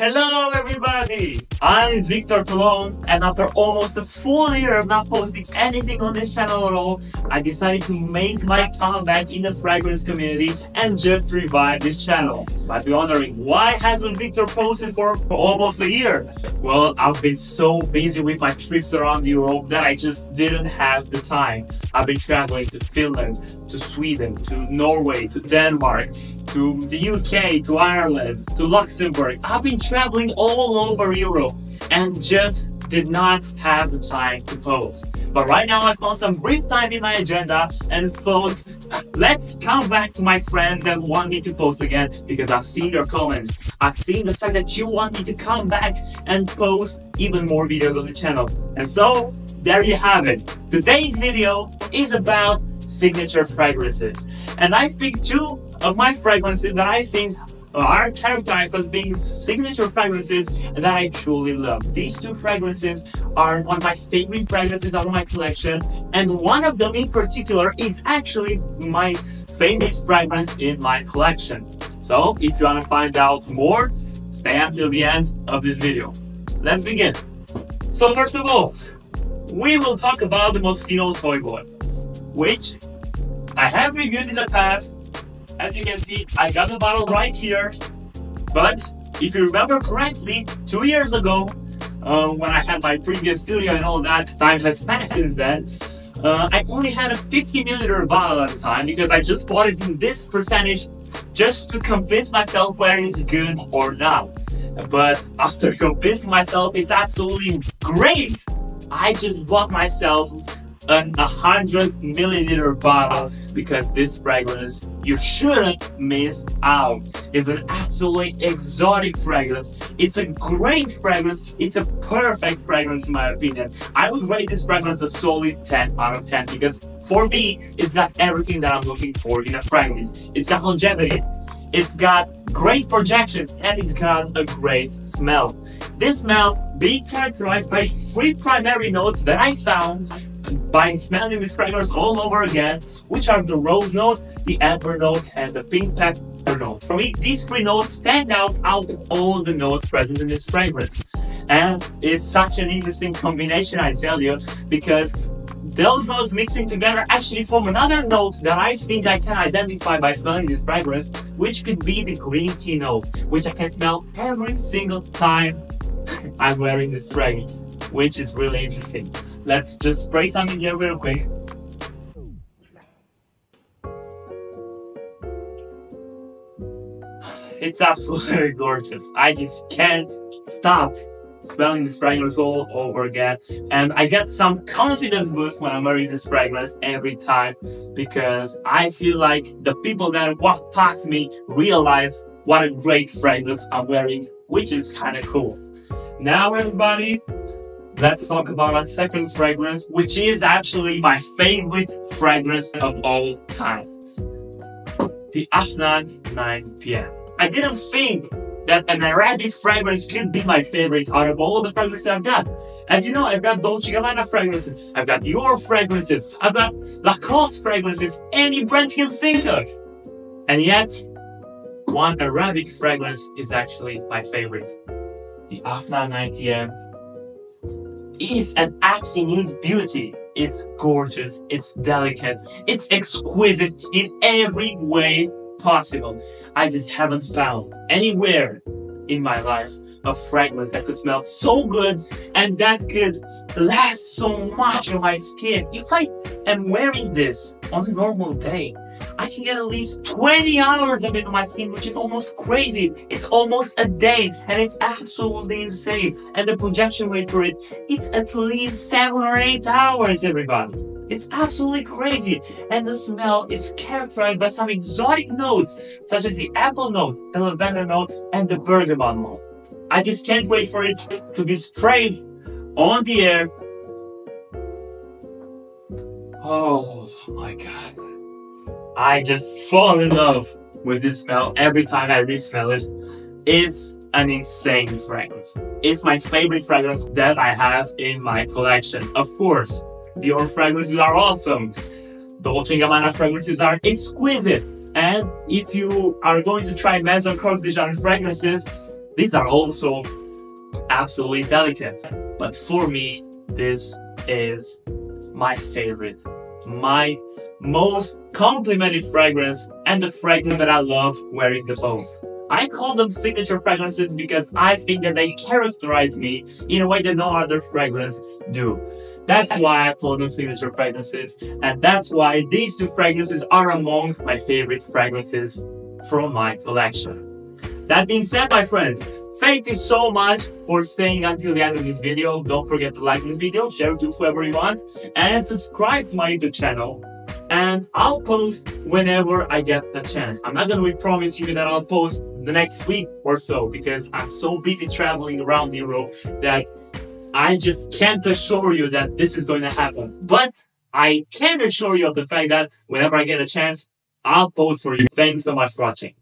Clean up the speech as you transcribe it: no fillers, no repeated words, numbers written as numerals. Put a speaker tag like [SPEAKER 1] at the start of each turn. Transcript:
[SPEAKER 1] Hello everybody! I'm Victor Cologne, and after almost a full year of not posting anything on this channel at all, I decided to make my comeback in the fragrance community and just revive this channel. You might be wondering, why hasn't Victor posted for almost a year? Well, I've been so busy with my trips around Europe that I just didn't have the time. I've been traveling to Finland, to Sweden, to Norway, to Denmark, to the UK, to Ireland, to Luxembourg. I've been traveling all over Europe and just did not have the time to post. But right now I found some brief time in my agenda and thought, let's come back to my friends that want me to post again, because I've seen your comments. I've seen the fact that you want me to come back and post even more videos on the channel. And so, there you have it. Today's video is about signature fragrances. And I've picked two of my fragrances that I think are characterized as being signature fragrances that I truly love. These two fragrances are one of my favorite fragrances out of my collection, and one of them in particular is actually my favorite fragrance in my collection. So if you want to find out more, stay until the end of this video. Let's begin. So first of all, we will talk about the Mosquito Boy, which I have reviewed in the past. As you can see, I got the bottle right here, but if you remember correctly, 2 years ago, when I had my previous studio and all that, time has passed since then, I only had a 50 milliliter bottle at the time because I just bought it in this percentage just to convince myself whether it's good or not. But after convincing myself it's absolutely great, I just bought myself a 100 milliliter bottle because this fragrance you shouldn't miss out. It's an absolutely exotic fragrance. It's a great fragrance. It's a perfect fragrance in my opinion. I would rate this fragrance a solid 10 out of 10 because for me, it's got everything that I'm looking for in a fragrance. It's got longevity, it's got great projection, and it's got a great smell. This smell being characterized by 3 primary notes that I found by smelling this fragrance all over again, which are the rose note, the amber note, and the pink pepper note. For me, these 3 notes stand out of all the notes present in this fragrance. And it's such an interesting combination, I tell you, because those notes mixing together actually form another note that I think I can identify by smelling this fragrance, which could be the green tea note, which I can smell every single time I'm wearing this fragrance, which is really interesting. Let's just spray some in here real quick. It's absolutely gorgeous. I just can't stop smelling this fragrance all over again. And I get some confidence boost when I'm wearing this fragrance every time, because I feel like the people that walk past me realize what a great fragrance I'm wearing, which is kind of cool. Now everybody, let's talk about our second fragrance, which is actually my favorite fragrance of all time. The Afnan 9 PM. I didn't think that an Arabic fragrance could be my favorite out of all the fragrances I've got. As you know, I've got Dolce & Gabbana fragrances, I've got Dior fragrances, I've got Lacoste fragrances, any brand you can think of. And yet, one Arabic fragrance is actually my favorite. The Afnan 9 PM is an absolute beauty. It's gorgeous, it's delicate, it's exquisite in every way possible. I just haven't found anywhere in my life a fragrance that could smell so good and that could last so much on my skin. If I am wearing this on a normal day, I can get at least 20 hours of it on my skin, which is almost crazy. It's almost a day, and it's absolutely insane. And the projection rate for it, it's at least 7 or 8 hours, everybody. It's absolutely crazy. And the smell is characterized by some exotic notes, such as the apple note, the lavender note, and the bergamot note. I just can't wait for it to be sprayed on the air. Oh my God. I just fall in love with this smell every time I re-smell it. It's an insane fragrance. It's my favorite fragrance that I have in my collection. Of course, Dior fragrances are awesome. Dolce & Gabbana fragrances are exquisite. And if you are going to try Maison Croque de Jean fragrances, These are also absolutely delicate. But for me, this is my favorite, my most complimented fragrance, and the fragrance that I love wearing the most. I call them signature fragrances because I think that they characterize me in a way that no other fragrance do. That's why I call them signature fragrances, and that's why these two fragrances are among my favorite fragrances from my collection. That being said, my friends, thank you so much for staying until the end of this video. Don't forget to like this video, share it with whoever you want, and subscribe to my YouTube channel. And I'll post whenever I get a chance. I'm not gonna promise you that I'll post the next week or so because I'm so busy traveling around Europe that I just can't assure you that this is going to happen. But I can assure you of the fact that whenever I get a chance, I'll post for you. Thank you so much for watching.